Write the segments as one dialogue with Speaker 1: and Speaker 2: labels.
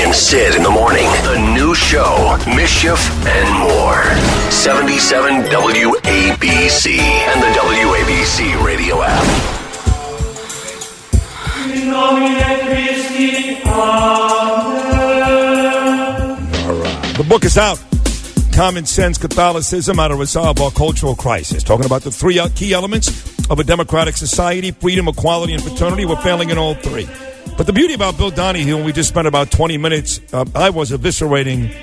Speaker 1: and Sid in the morning. The new show, Mischief and More. 77 WABC and the WABC radio app.
Speaker 2: The book is out. Common Sense Catholicism, How to Resolve Our Cultural Crisis. Talking about the three key elements of a democratic society: freedom, equality, and fraternity. We're failing in all three. But the beauty about Bill Donohue, and we just spent about 20 minutes, I was eviscerating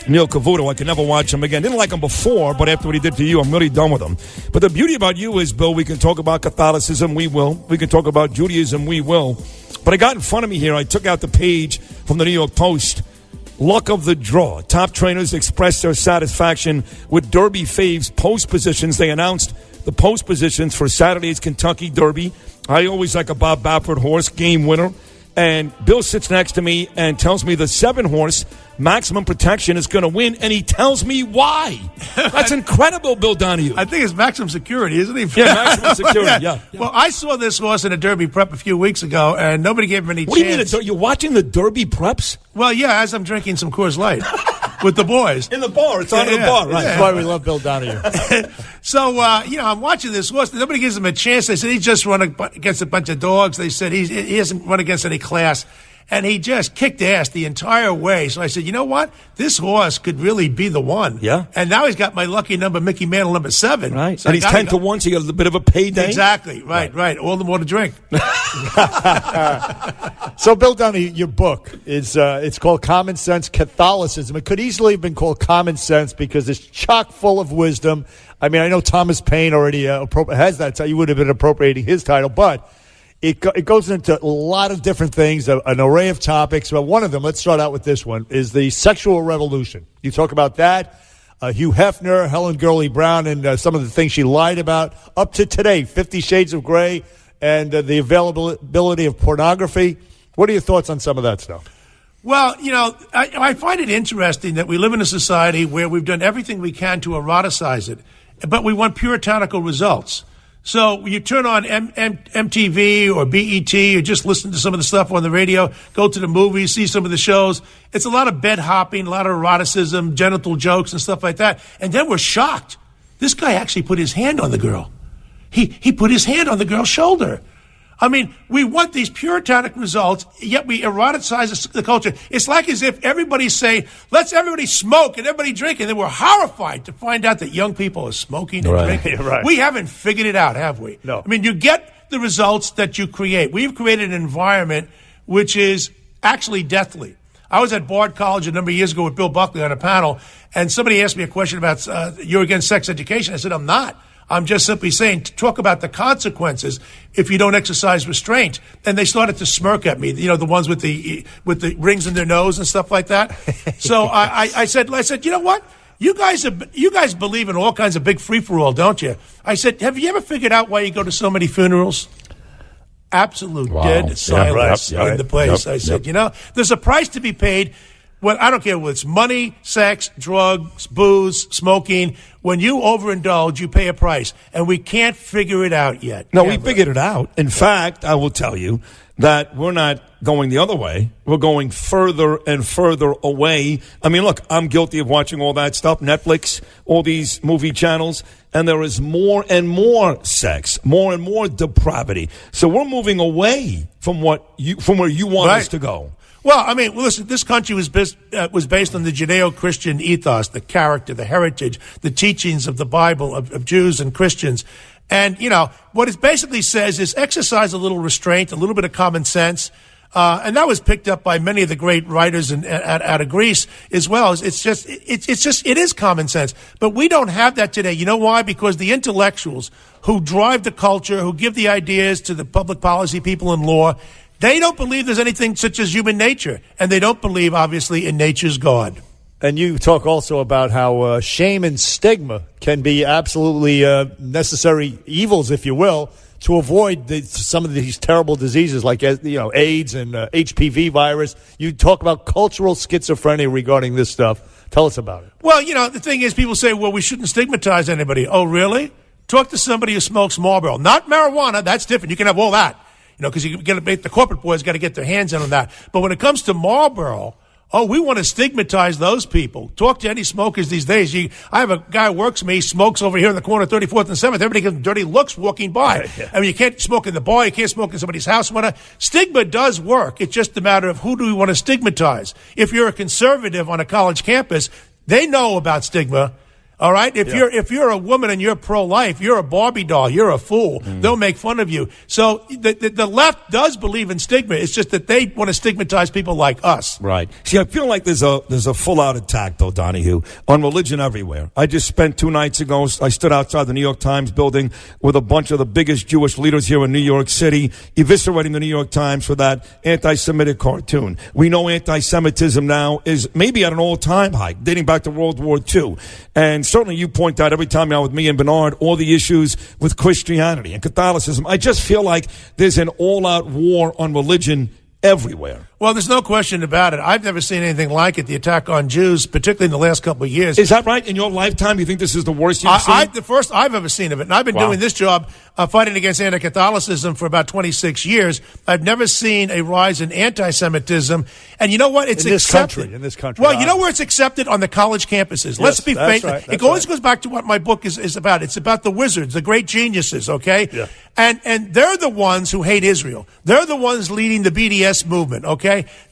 Speaker 2: Neil Cavuto. I could never watch him again. Didn't like him before, but after what he did to you, I'm really done with him. But the beauty about you is, Bill, we can talk about Catholicism, we will. We can talk about Judaism, we will. But I got in front of me here, I took out the page from the New York Post. Luck of the draw. Top trainers expressed their satisfaction with Derby faves post positions. They announced the post positions for Saturday's Kentucky Derby. I always like a Bob Baffert horse, game winner. And Bill sits next to me and tells me the 7-horse Maximum Protection is going to win, and he tells me why. That's incredible, Bill Donohue.
Speaker 3: I think it's Maximum Security, isn't he?
Speaker 2: Yeah, Maximum Security, yeah.
Speaker 3: Well, I saw this horse in a Derby prep a few weeks ago, and nobody gave him any chance.
Speaker 2: What do you mean, you're watching the Derby preps?
Speaker 3: Well, yeah, as I'm drinking some Coors Light with the boys.
Speaker 2: In the bar. It's on the bar, right.
Speaker 4: That's why we love Bill Donohue.
Speaker 3: So, I'm watching this horse. Nobody gives him a chance. They said he just run against a bunch of dogs. They said he hasn't run against any class. And he just kicked ass the entire way. So I said, you know what? This horse could really be the one.
Speaker 2: Yeah.
Speaker 3: And now he's got my lucky number, Mickey Mantle, number 7.
Speaker 2: Right.
Speaker 3: So
Speaker 2: and he's 10-1, so you got a bit of a payday.
Speaker 3: Exactly. Right. All the more to drink.
Speaker 4: So, Bill Donohue, your book is it's called Common Sense Catholicism. It could easily have been called Common Sense because it's chock full of wisdom. I mean, I know Thomas Paine already has that. So you would have been appropriating his title, but it goes into a lot of different things, an array of topics. But one of them, let's start out with this one, is the sexual revolution. You talk about that. Hugh Hefner, Helen Gurley Brown, and some of the things she lied about. Up to today, 50 Shades of Grey, and the availability of pornography. What are your thoughts on some of that stuff?
Speaker 3: Well, I find it interesting that we live in a society where we've done everything we can to eroticize it, but we want puritanical results. So you turn on MTV or BET or just listen to some of the stuff on the radio, go to the movies, see some of the shows. It's a lot of bed hopping, a lot of eroticism, genital jokes and stuff like that. And then we're shocked. This guy actually put his hand on the girl. He put his hand on the girl's shoulder. I mean, we want these puritanic results, yet we eroticize the culture. It's like as if everybody's saying, let's everybody smoke and everybody drink, and then we're horrified to find out that young people are smoking and drinking.
Speaker 4: Right.
Speaker 3: We haven't figured it out, have we?
Speaker 4: No.
Speaker 3: I mean, you get the results that you create. We've created an environment which is actually deathly. I was at Bard College a number of years ago with Bill Buckley on a panel, and somebody asked me a question about you're against sex education. I said, I'm not. I'm just simply saying, talk about the consequences if you don't exercise restraint. And they started to smirk at me, the ones with the rings in their nose and stuff like that. So I said, you know what? You guys believe in all kinds of big free-for-all, don't you? I said, have you ever figured out why you go to so many funerals? Absolute dead silence in the place. I said, there's a price to be paid. Well, I don't care whether it's money, sex, drugs, booze, smoking. When you overindulge, you pay a price. And we can't figure it out yet.
Speaker 2: No, we figured it out. In fact, I will tell you that we're not going the other way. We're going further and further away. I mean, look, I'm guilty of watching all that stuff, Netflix, all these movie channels, and there is more and more sex, more and more depravity. So we're moving away from where you want us to go.
Speaker 3: Well, I mean, listen, this country was based on the Judeo-Christian ethos, the character, the heritage, the teachings of the Bible, of Jews and Christians. And, what it basically says is exercise a little restraint, a little bit of common sense. And that was picked up by many of the great writers out of Greece as well. It is common sense. But we don't have that today. You know why? Because the intellectuals who drive the culture, who give the ideas to the public policy people in law, they don't believe there's anything such as human nature, and they don't believe, obviously, in nature's God.
Speaker 4: And you talk also about how shame and stigma can be absolutely necessary evils, if you will, to avoid some of these terrible diseases like AIDS and HPV virus. You talk about cultural schizophrenia regarding this stuff. Tell us about it.
Speaker 3: Well, the thing is, people say, well, we shouldn't stigmatize anybody. Oh, really? Talk to somebody who smokes Marlboro. Not marijuana. That's different. You can have all that. Because the corporate boys got to get their hands in on that. But when it comes to Marlboro, Oh, we want to stigmatize those people. Talk to any smokers these days. I have a guy who works for me. He smokes over here in the corner, 34th and 7th. Everybody gives him dirty looks walking by.
Speaker 4: Yeah.
Speaker 3: I mean, you can't smoke in the bar. You can't smoke in somebody's house. Stigma does work. It's just a matter of who do we want to stigmatize. If you're a conservative on a college campus, they know about stigma. All right? If you're a woman and you're pro-life, you're a Barbie doll, you're a fool. They'll make fun of you. So the left does believe in stigma. It's just that they want to stigmatize people like us.
Speaker 2: Right. See, I feel like there's a full-out attack, though, Donohue, on religion everywhere. I just spent 2 nights ago, I stood outside the New York Times building with a bunch of the biggest Jewish leaders here in New York City, eviscerating the New York Times for that anti-Semitic cartoon. We know anti-Semitism now is maybe at an all-time high, dating back to World War II. And certainly you point out every time you're out with me and Bernard all the issues with Christianity and Catholicism. I just feel like there's an all-out war on religion everywhere.
Speaker 3: Well, there's no question about it. I've never seen anything like it, the attack on Jews, particularly in the last couple of years.
Speaker 2: Is that right? In your lifetime, you think this is the worst you've seen?
Speaker 3: The first I've ever seen of it. And I've been doing this job, fighting against anti-Catholicism for about 26 years. I've never seen a rise in anti-Semitism. And you know what? It's accepted.
Speaker 4: In this country.
Speaker 3: Well, you know where it's accepted? On the college campuses.
Speaker 4: Yes,
Speaker 3: Let's be faithful.
Speaker 4: Right,
Speaker 3: it always goes back to what my book is about. It's about the wizards, the great geniuses, okay?
Speaker 4: Yeah.
Speaker 3: And they're the ones who hate Israel. They're the ones leading the BDS movement, okay?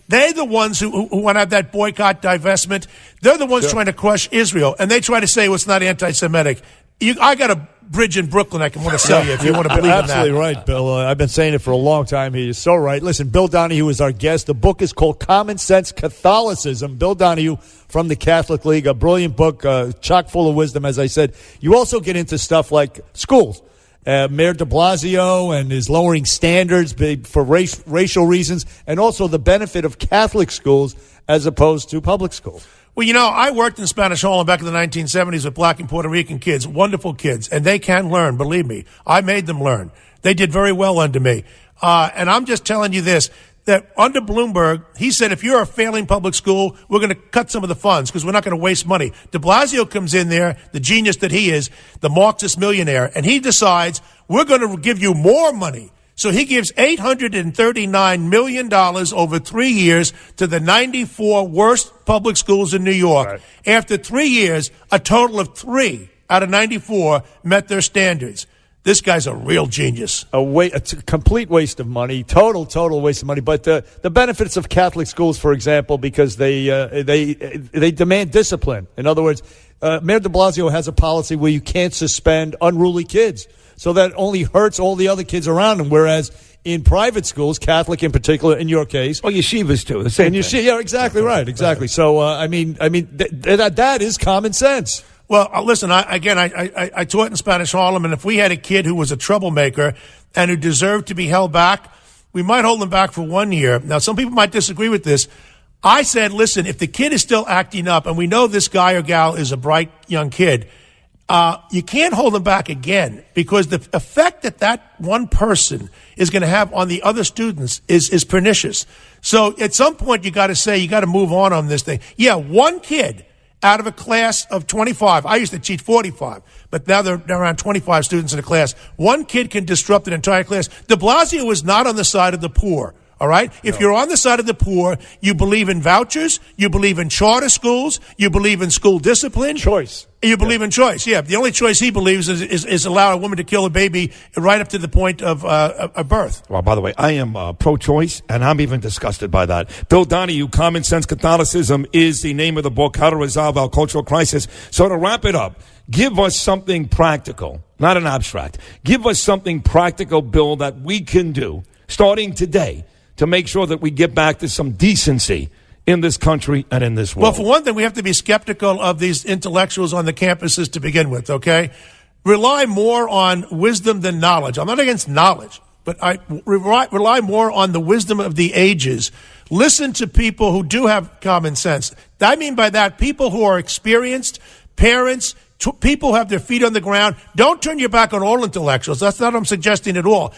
Speaker 3: They're the ones who want to have that boycott, divestment. They're the ones trying to crush Israel. And they try to say, well, it's not anti-Semitic. I got a bridge in Brooklyn I can want to sell you if you want to believe in that.
Speaker 4: Absolutely right, Bill. I've been saying it for a long time. He is so right. Listen, Bill Donohue is our guest. The book is called Common Sense Catholicism. Bill Donohue from the Catholic League. A brilliant book, chock full of wisdom, as I said. You also get into stuff like schools. Mayor de Blasio and his lowering standards for racial reasons, and also the benefit of Catholic schools as opposed to public schools.
Speaker 3: Well, you know, I worked in Spanish Harlem back in the 1970s with black and Puerto Rican kids, wonderful kids, and they can learn, believe me. I made them learn. They did very well under me. And I'm just telling you this, that under Bloomberg, he said, if you're a failing public school, we're going to cut some of the funds because we're not going to waste money. De Blasio comes in there, the genius that he is, the Marxist millionaire, and he decides we're going to give you more money. So he gives $839 million over 3 years to the 94 worst public schools in New York. Right. After 3 years, a total of 3 out of 94 met their standards. This guy's a real genius.
Speaker 4: A complete waste of money, total waste of money. But the benefits of Catholic schools, for example, because they demand discipline. In other words, Mayor de Blasio has a policy where you can't suspend unruly kids. So that only hurts all the other kids around him. Whereas in private schools, Catholic in particular, in your case,
Speaker 2: yeshivas too. The same thing.
Speaker 4: Yeah, exactly right, exactly. So I mean, that is common sense.
Speaker 3: Well, listen, I taught in Spanish Harlem, and if we had a kid who was a troublemaker and who deserved to be held back, we might hold him back for 1 year. Now, some people might disagree with this. I said, listen, if the kid is still acting up, and we know this guy or gal is a bright young kid, you can't hold him back again, because the effect that one person is going to have on the other students is pernicious. So at some point, you got to move on this thing. Yeah, one kid out of a class of 25. I used to teach 45, but now there are around 25 students in a class. One kid can disrupt an entire class. De Blasio is not on the side of the poor. All right? If you're on the side of the poor, you believe in vouchers, you believe in charter schools, you believe in school discipline.
Speaker 4: Choice.
Speaker 3: You believe in choice, yeah. The only choice he believes is allow a woman to kill a baby right up to the point of birth.
Speaker 2: Well, by the way, I am pro-choice, and I'm even disgusted by that. Bill Donohue, Common Sense Catholicism is the name of the book, How to Resolve Our Cultural Crisis. So to wrap it up, give us something practical, not an abstract. Give us something practical, Bill, that we can do starting today to make sure that we get back to some decency in this country and in this world.
Speaker 3: Well, for one thing, we have to be skeptical of these intellectuals on the campuses to begin with, okay? Rely more on wisdom than knowledge. I'm not against knowledge, but I rely more on the wisdom of the ages. Listen to people who do have common sense. I mean by that, people who are experienced, parents, people who have their feet on the ground. Don't turn your back on all intellectuals. That's not what I'm suggesting at all.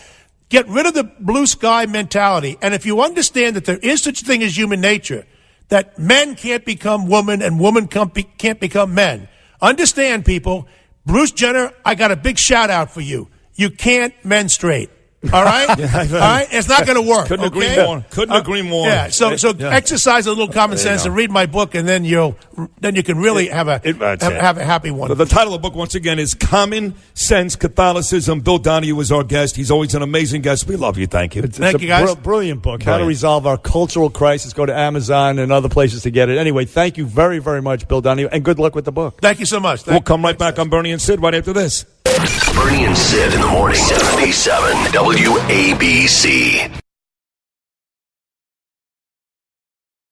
Speaker 3: Get rid of the blue sky mentality. And if you understand that there is such a thing as human nature, that men can't become women and women can't become men. Understand, people. Bruce Jenner, I got a big shout out for you. You can't menstruate. All right? All right? It's not going to work.
Speaker 2: Couldn't agree more. Couldn't agree more.
Speaker 3: Yeah. So exercise a little common sense and read my book, and then you can really have a happy one.
Speaker 2: The title of the book, once again, is Common Sense Catholicism. Bill Donohue is our guest. He's always an amazing guest. We love you. Thank you.
Speaker 3: Thank you, guys.
Speaker 4: Brilliant book. How to resolve our cultural crisis. Go to Amazon and other places to get it. Anyway, thank you very, very much, Bill Donohue, and good luck with the book.
Speaker 3: Thank you so much.
Speaker 2: We'll come right back on Bernie and Sid right after this.
Speaker 1: Bernie and Sid in the morning, 77 WABC.